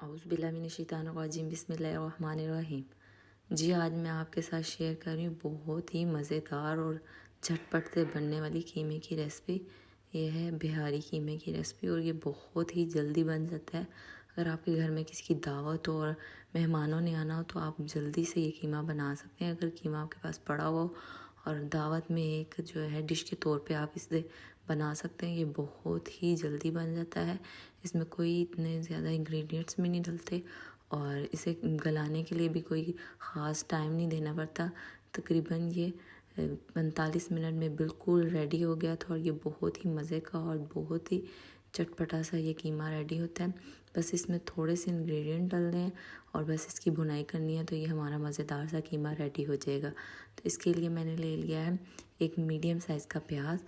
औज़ुबिल्लाहिमिनश्शैतानिर्रजीम बिस्मिल्लाहिर्रहमानिर्रहीम। जी, आज मैं आपके साथ शेयर कर रही हूँ बहुत ही मज़ेदार और झटपट से बनने वाली कीमे की रेसिपी। ये है बिहारी कीमे की रेसिपी और ये बहुत ही जल्दी बन जाता है। अगर आपके घर में किसी की दावत हो और मेहमानों ने आना हो तो आप जल्दी से ये कीमा बना सकते हैं। अगर कीमा आपके पास पड़ा हो और दावत में एक जो है डिश के तौर पे आप इसे बना सकते हैं। ये बहुत ही जल्दी बन जाता है। इसमें कोई इतने ज़्यादा इंग्रेडिएंट्स भी नहीं डलते और इसे गलाने के लिए भी कोई ख़ास टाइम नहीं देना पड़ता। तकरीबन ये 45 मिनट में बिल्कुल रेडी हो गया था और ये बहुत ही मज़े का और बहुत ही चटपटा सा ये कीमा रेडी होता है। बस इसमें थोड़े से इंग्रेडिएंट डालने हैं और बस इसकी भुनाई करनी है तो ये हमारा मज़ेदार सा कीमा रेडी हो जाएगा। तो इसके लिए मैंने ले लिया है एक मीडियम साइज़ का प्याज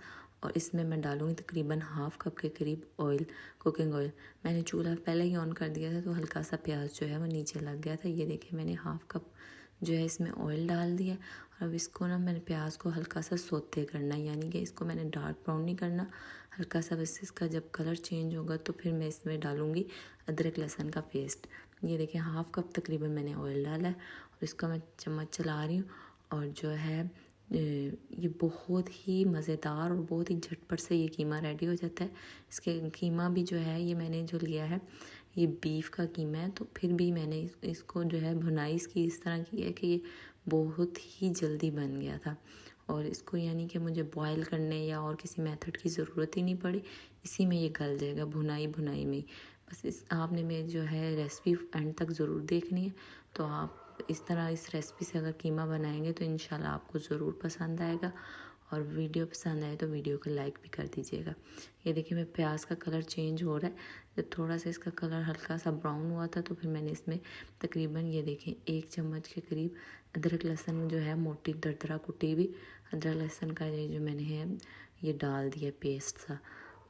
और इसमें मैं डालूँगी तकरीबन हाफ़ कप के करीब ऑयल, कुकिंग ऑयल। मैंने चूल्हा पहले ही ऑन कर दिया था तो हल्का सा प्याज जो है वो नीचे लग गया था। ये देखिए मैंने हाफ़ कप जो है इसमें ऑयल डाल दिया और अब इसको ना मैंने प्याज को हल्का सा सौते करना है, यानी कि इसको मैंने डार्क ब्राउन नहीं करना, हल्का सा बस इसका जब कलर चेंज होगा तो फिर मैं इसमें डालूँगी अदरक लहसुन का पेस्ट। ये देखिए हाफ़ कप तकरीबन मैंने ऑयल डाला है और इसको मैं चम्मच चला रही हूँ और जो है ये बहुत ही मज़ेदार और बहुत ही झटपट से ये कीमा रेडी हो जाता है। इसके कीमा भी जो है ये मैंने जो लिया है ये बीफ का कीमा है, तो फिर भी मैंने इसको जो है भुनाई इसकी इस तरह की है कि ये बहुत ही जल्दी बन गया था और इसको यानी कि मुझे बॉयल करने या और किसी मेथड की ज़रूरत ही नहीं पड़ी। इसी में ये गल जाएगा भुनाई में ही। बस इस आपने मेरी जो है रेसिपी एंड तक ज़रूर देखनी है। तो आप इस तरह इस रेसिपी से अगर कीमा बनाएंगे तो इंशाल्लाह आपको ज़रूर पसंद आएगा और वीडियो पसंद आए तो वीडियो को लाइक भी कर दीजिएगा। ये देखिए मैं प्याज का कलर चेंज हो रहा है। जब थोड़ा सा इसका कलर हल्का सा ब्राउन हुआ था तो फिर मैंने इसमें तकरीबन ये देखें 1 चम्मच के करीब अदरक लहसुन जो है मोटी दरदरा कुटी हुई अदरक लहसुन का ये जो मैंने है ये डाल दिया पेस्ट सा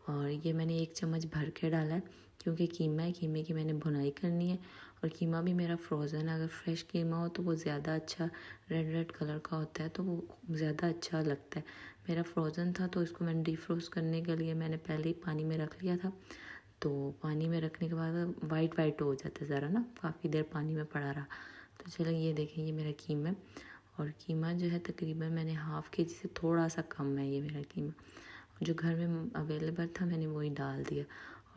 और ये मैंने 1 चम्मच भर के डाला है क्योंकि कीमा है, कीमे की मैंने भुनाई करनी है और कीमा भी मेरा फ्रोज़न है। अगर फ्रेश कीमा हो तो वो ज़्यादा अच्छा रेड कलर का होता है तो वो ज़्यादा अच्छा लगता है। मेरा फ्रोज़न था तो इसको मैंने डिफ्रोस्ट करने के लिए मैंने पहले ही पानी में रख लिया था। तो पानी में रखने के बाद वाइट हो जाता है ज़रा ना, काफ़ी देर पानी में पड़ा रहा। तो चलो ये देखें ये मेरा कीमा है और कीमा जो है तकरीबन मैंने हाफ़ केजी से थोड़ा सा कम है ये मेरा कीमा। जो घर में अवेलेबल था मैंने वही डाल दिया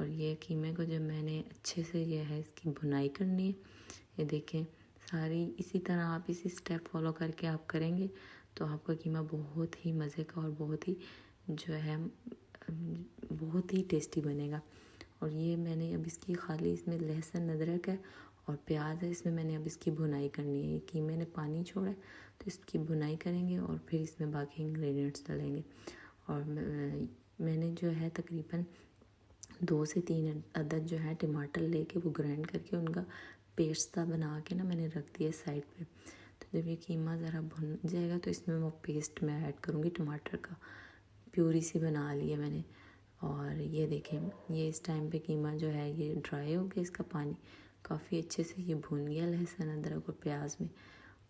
और ये कीमे को जब मैंने अच्छे से ये है इसकी भुनाई करनी है। ये देखें सारी इसी तरह आप इसी स्टेप फॉलो करके आप करेंगे तो आपका कीमा बहुत ही मज़े का और बहुत ही जो है बहुत ही टेस्टी बनेगा। और ये मैंने अब इसकी खाली इसमें लहसुन अदरक है और प्याज है, इसमें मैंने अब इसकी भुनाई करनी है। ये कीमे ने पानी छोड़ा है तो इसकी भुनाई करेंगे और फिर इसमें बाकी इंग्रेडिएंट्स डालेंगे। और मैंने जो है तकरीबन 2 से 3 अदद जो है टमाटर लेके वो ग्राइंड करके उनका पेस्ट सा बना के ना मैंने रख दिया साइड पे। तो जब ये कीमा ज़रा भुन जाएगा तो इसमें वो पेस्ट मैं ऐड करूँगी टमाटर का, प्यूरी सी बना ली है मैंने। और ये देखें ये इस टाइम पे कीमा जो है ये ड्राई हो गया, इसका पानी काफ़ी अच्छे से ये भुन गया लहसुन अदरक और प्याज में।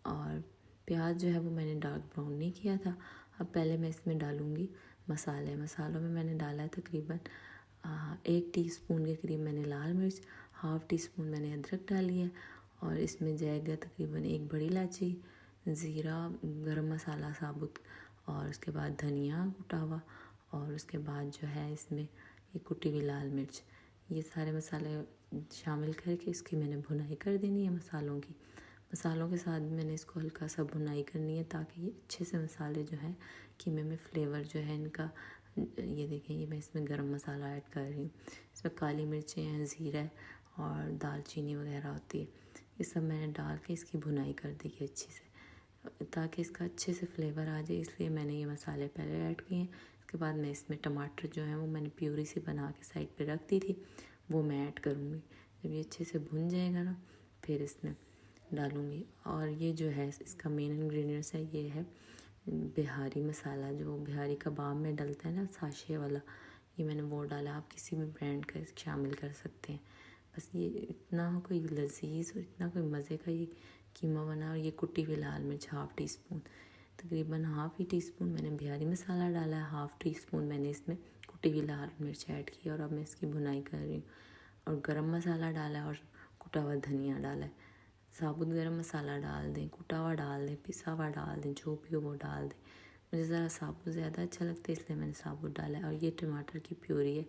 और प्याज जो है वो मैंने डार्क ब्राउन नहीं किया था। अब पहले मैं इसमें डालूँगी मसालों में मैंने डाला है तकरीबन 1 टीस्पून के करीब मैंने लाल मिर्च, हाफ़ टी स्पून मैंने अदरक डाली है और इसमें जाएगा तकरीबन 1 बड़ी इलायची, ज़ीरा, गरम मसाला साबुत और उसके बाद धनिया कुटा हुआ और उसके बाद जो है इसमें ये कुटी हुई लाल मिर्च, ये सारे मसाले शामिल करके इसकी मैंने भुनाई कर देनी है मसालों की। मसालों के साथ मैंने इसको हल्का सा भुनाई करनी है ताकि ये अच्छे से मसाले जो हैं कीमे में फ्लेवर जो है इनका। ये देखें ये मैं इसमें गरम मसाला ऐड कर रही हूँ, इसमें काली मिर्चें हैं, ज़ीरा है और दालचीनी वगैरह होती है। ये सब मैंने डाल के इसकी भुनाई कर दी है अच्छे से ताकि इसका अच्छे से फ्लेवर आ जाए, इसलिए मैंने ये मसाले पहले ऐड किए हैं। इसके बाद मैं इसमें टमाटर जो है वो मैंने प्यूरी सी बना के साइड पे रख दी थी वो मैं ऐड करूँगी। जब ये अच्छे से भुन जाएगा ना फिर इसमें डालूँगी। और ये जो है इसका मेन इंग्रेडिएंट्स है ये है बिहारी मसाला, जो बिहारी कबाब में डलता है ना साशे वाला, ये मैंने वो डाला। आप किसी भी ब्रांड का शामिल कर सकते हैं। बस ये इतना कोई लजीज और इतना कोई मज़े का ये कीमा बना। और ये कुटी हुई लाल मिर्च हाफ़ टी स्पून, तकरीबन हाफ़ ही टी स्पून मैंने बिहारी मसाला डाला है, हाफ़ टी स्पून मैंने इसमें कुटी हुई लाल मिर्च ऐड की और अब मैं इसकी भुनाई कर रही हूँ। और गरम मसाला डाला है और कुटा हुआ धनिया डाला है, साबुत गरम मसाला डाल दें, कुटा हुआ डाल दें, पिसा हुआ डाल दें, जो भी हो वो डाल दें। मुझे ज़रा साबुत ज़्यादा अच्छा लगता है इसलिए मैंने साबुत डाला है। और ये टमाटर की प्यूरी है,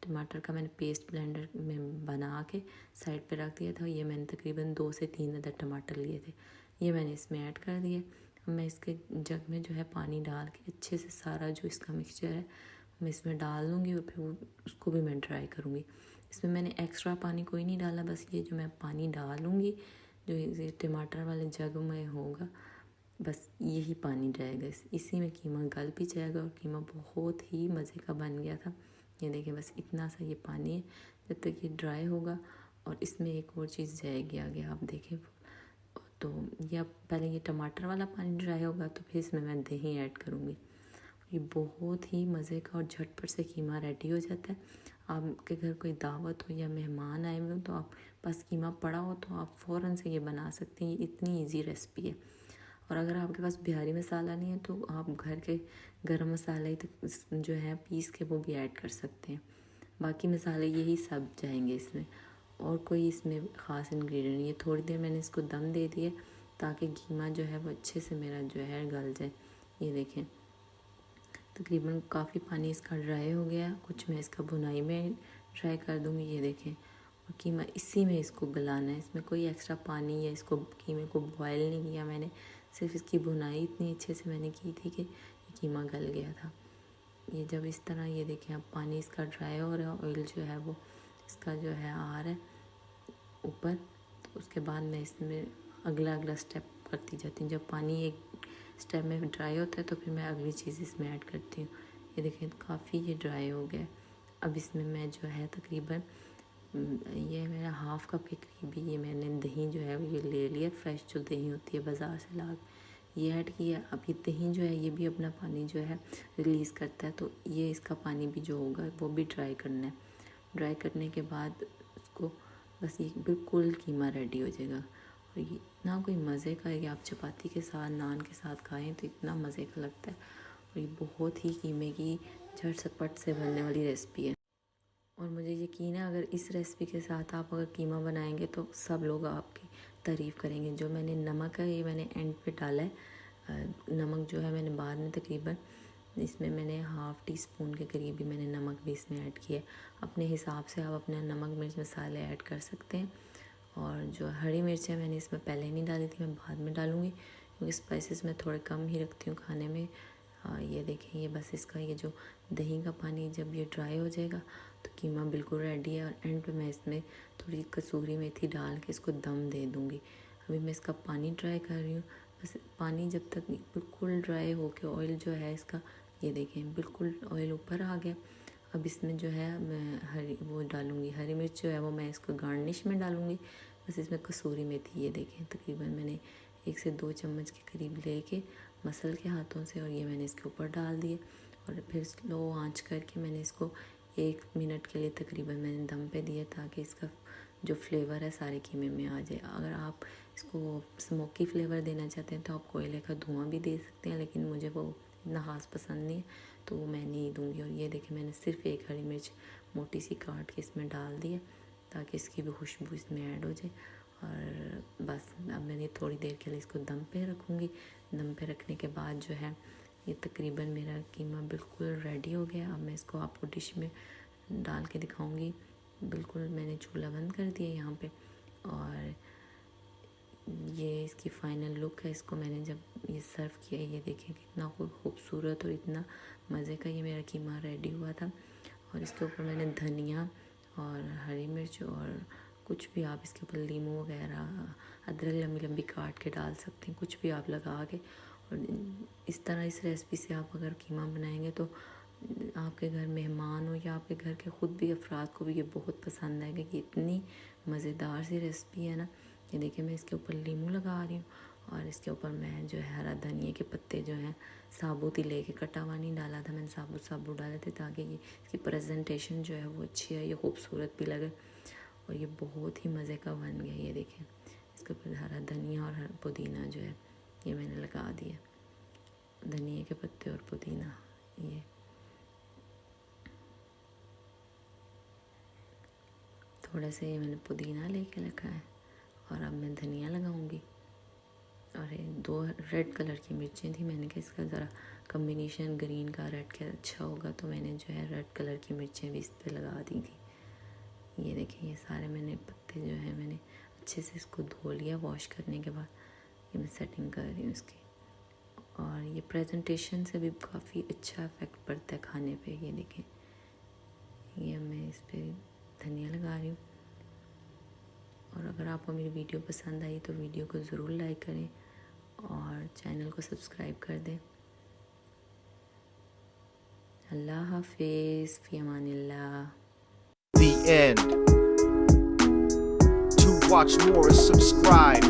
टमाटर का मैंने पेस्ट ब्लेंडर में बना के साइड पे रख दिया था। ये मैंने तकरीबन 2 से 3 अदद टमाटर लिए थे, ये मैंने इसमें ऐड कर दिए। अब मैं इसके जग में जो है पानी डाल के अच्छे से सारा जो इसका मिक्सचर है मैं इसमें डाल दूँगी और फिर उसको भी मैं ड्राई करूँगी। इसमें मैंने एक्स्ट्रा पानी कोई नहीं डाला, बस ये जो मैं पानी डालूँगी जो ये टमाटर वाले जग में होगा बस यही पानी जाएगा, इसी में कीमा गल भी जाएगा और कीमा बहुत ही मज़े का बन गया था। ये देखिए बस इतना सा ये पानी है, जब तक ये ड्राई होगा। और इसमें एक और चीज़ जाएगी आगे, आप देखें तो ये पहले ये टमाटर वाला पानी ड्राई होगा तो फिर इसमें मैं दही ऐड करूँगी। ये बहुत ही मज़े का और झटपट से कीमा रेडी हो जाता है। आपके घर कोई दावत हो या मेहमान आए हुए हो तो आप पास कीमा पड़ा हो तो आप फ़ौरन से ये बना सकते हैं, ये इतनी इजी रेसिपी है। और अगर आपके पास बिहारी मसाला नहीं है तो आप घर के गरम मसाले जो है पीस के वो भी ऐड कर सकते हैं। बाकी मसाले यही सब जाएंगे इसमें, और कोई इसमें ख़ास इंग्रेडिएंट नहीं है। थोड़ी देर मैंने इसको दम दे दिया ताकि कीमा जो है वो अच्छे से मेरा जो है गल जाए। ये देखें तकरीबन काफ़ी पानी इसका ड्राई हो गया, कुछ मैं इसका भुनाई में ट्राई कर दूँगी। ये देखें और कीमा इसी में इसको गलाना है, इसमें कोई एक्स्ट्रा पानी या इसको कीमे को बॉयल नहीं किया मैंने, सिर्फ इसकी भुनाई इतनी अच्छे से मैंने की थी कि ये कीमा गल गया था। ये जब इस तरह ये देखें अब पानी इसका ड्राई हो रहा है, ऑयल जो है वो इसका जो है आ रहा है ऊपर, तो उसके बाद मैं इसमें अगला स्टेप करती जाती हूँ। जब पानी एक स्टेप में ड्राई होता है तो फिर मैं अगली चीज़ इसमें ऐड करती हूँ। ये देखें काफ़ी ये ड्राई हो गया। अब इसमें मैं जो है तकरीबन ये मेरा हाफ़ कप के करीब ये मैंने दही जो है ये ले लिया, फ्रेश जो दही होती है बाज़ार से ला ये ऐड किया। अब ये दही जो है ये भी अपना पानी जो है रिलीज़ करता है, तो ये इसका पानी भी जो होगा वो भी ड्राई करना है। ड्राई करने के बाद इसको बस ये बिल्कुल कीमा रेडी हो जाएगा। और ये इतना कोई मज़े का है कि आप चपाती के साथ नान के साथ खाएं तो इतना मज़े का लगता है। और ये बहुत ही कीमे की झटपट से बनने वाली रेसिपी है। और मुझे यकीन है अगर इस रेसिपी के साथ आप अगर कीमा बनाएंगे तो सब लोग आपकी तारीफ़ करेंगे। जो मैंने नमक है ये मैंने एंड पे डाला है, नमक जो है मैंने बाद में तकरीबन इसमें मैंने हाफ़ टी स्पून के करीब भी मैंने नमक भी इसमें ऐड किया। अपने हिसाब से आप अपना नमक मिर्च मसाले ऐड कर सकते हैं। और जो हरी मिर्च है मैंने इसमें पहले नहीं डाली थी, मैं बाद में डालूँगी क्योंकि स्पाइसेस मैं थोड़े कम ही रखती हूँ खाने में। ये देखें ये बस इसका ये जो दही का पानी जब ये ड्राई हो जाएगा तो कीमा बिल्कुल रेडी है। और एंड पे मैं इसमें थोड़ी कसूरी मेथी डाल के इसको दम दे दूँगी। अभी मैं इसका पानी ट्राई कर रही हूँ, बस पानी जब तक बिल्कुल ड्राई हो के ऑयल जो है इसका ये देखें बिल्कुल ऑयल ऊपर आ गया। अब इसमें जो है मैं वो डालूँगी हरी मिर्च जो है वो मैं इसको गार्निश में डालूँगी। बस इसमें कसूरी मेथी ये देखें तकरीबन मैंने 1 से 2 चम्मच के करीब लेके मसल के हाथों से और ये मैंने इसके ऊपर डाल दिए। और फिर स्लो आंच करके मैंने इसको 1 मिनट के लिए तकरीबन मैंने दम पे दिया ताकि इसका जो फ्लेवर है सारे कीमे में आ जाए। अगर आप इसको स्मोकी फ्लेवर देना चाहते हैं तो आप कोयले का धुआं भी दे सकते हैं, लेकिन मुझे वो इतना ख़ास पसंद नहीं है तो वो मैं नहीं दूँगी। और ये देखिए मैंने सिर्फ 1 हरी मिर्च मोटी सी काट के इसमें डाल दिया ताकि इसकी भी खुशबू इसमें ऐड हो जाए। और बस अब मैंने थोड़ी देर के लिए इसको दम पे रखूँगी। दम पे रखने के बाद जो है ये तकरीबन मेरा कीमा बिल्कुल रेडी हो गया। अब मैं इसको आपको डिश में डाल के दिखाऊंगी। बिल्कुल मैंने चूल्हा बंद कर दिया यहाँ पे और ये इसकी फ़ाइनल लुक है। इसको मैंने जब ये सर्व किया ये देखिए कितना खूबसूरत और इतना मज़े का ये मेरा कीमा रेडी हुआ था। और इसके ऊपर मैंने धनिया और हरी मिर्च और कुछ भी आप इसके ऊपर लीमू वगैरह अदरक लंबी लंबी काट के डाल सकते हैं, कुछ भी आप लगा के। और इस तरह इस रेसिपी से आप अगर कीमा बनाएंगे तो आपके घर मेहमान हो या आपके घर के ख़ुद भी अफराद को भी ये बहुत पसंद आएगा कि इतनी मज़ेदार सी रेसिपी है ना। ये देखिए मैं इसके ऊपर लीमू लगा रही हूँ और इसके ऊपर मैं जो है हरा धनिया के पत्ते जो हैं साबुत ही लेके कटा हुआ नहीं डाला था, मैंने साबुत डाले थे ताकि ये इसकी प्रेजेंटेशन जो है वो अच्छी है, ये खूबसूरत भी लगे। और ये बहुत ही मज़े का बन गया। ये देखें इसके ऊपर हरा धनिया और पुदीना जो है ये मैंने लगा दिया, धनिया के पत्ते और पुदीना। ये थोड़ा सा ये मैंने पुदीना लेके रखा है और अब मैं धनिया लगाऊंगी। और ये 2 रेड कलर की मिर्चें थी, मैंने कहा इसका ज़रा कम्बिनेशन ग्रीन का रेड का अच्छा होगा, तो मैंने जो है रेड कलर की मिर्चें भी इस पर लगा दी थी। ये देखिए, ये सारे मैंने पत्ते जो है मैंने अच्छे से इसको धो लिया वॉश करने के बाद। ये मैं सेटिंग कर रही हूँ इसकी। और ये प्रेजेंटेशन से भी काफ़ी अच्छा इफेक्ट पड़ता है खाने पे। ये देखें, ये मैं इस पर धनिया लगा रही हूँ। और अगर आपको मेरी वीडियो पसंद आई तो वीडियो को ज़रूर लाइक करें और चैनल को सब्सक्राइब कर दें। अल्लाह हाफिज़, फ़ी अमानिल्लाह। The end. To watch more, subscribe.